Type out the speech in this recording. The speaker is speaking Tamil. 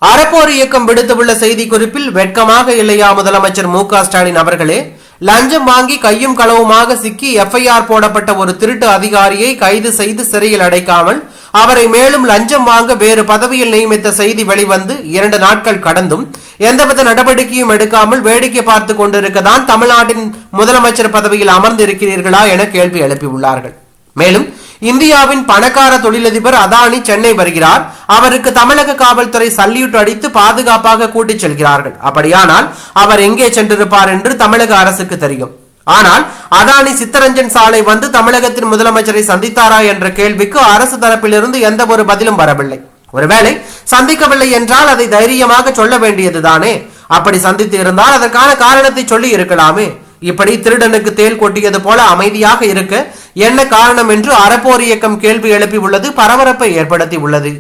அறப்போர் இயக்கம் விடுத்துள்ள செய்தி குறிப்பில், வெட்கமாக இல்லையா முதலமைச்சர் மு.க.ஸ்டாலின் அவர்களே, லஞ்சம் வாங்கி கையும் களவுமாக சிக்கி எஃப்ஐஆர் போடப்பட்ட ஒரு திருட்டு அதிகாரியை கைது செய்து சிறையில் அடைக்காமல் அவரை மேலும் லஞ்சம் வாங்க வேறு பதவியில் நியமித்த செய்தி வெளிவந்து 2 நாட்கள் கடந்தும் எந்தவித நடவடிக்கையும் எடுக்காமல் வேடிக்கை பார்த்து கொண்டிருக்கதான் தமிழ்நாட்டின் முதலமைச்சர் பதவியில் அமர்ந்திருக்கிறீர்களா என கேள்வி எழுப்பியுள்ளார்கள். மேலும், இந்தியாவின் பணக்கார தொழிலதிபர் அதானி சென்னை வருகிறார், அவருக்கு தமிழக காவல்துறை சல்யூட் அடித்து பாதுகாப்பாக கூட்டிச் செல்கிறார்கள். அப்படியானால் அவர் எங்கே சென்றிருப்பார் என்று தமிழக அரசுக்கு தெரியும். ஆனால் அதானி சித்தரஞ்சன் சாலை வந்து தமிழகத்தின் முதலமைச்சரை சந்தித்தாரா என்ற கேள்விக்கு அரசு தரப்பிலிருந்து எந்த ஒரு பதிலும் வரவில்லை. ஒருவேளை சந்திக்கவில்லை என்றால் அதை தைரியமாக சொல்ல வேண்டியதுதானே. அப்படி சந்தித்து இருந்தால் அதற்கான காரணத்தை சொல்லி இருக்கலாமே. இப்படி திருடனுக்கு தேல் கொட்டியது போல அமைதியாக இருக்க என்ன காரணம் என்று அறப்போர் இயக்கம் கேள்வி எழுப்பி உள்ளது பரபரப்பை ஏற்படுத்தி உள்ளது.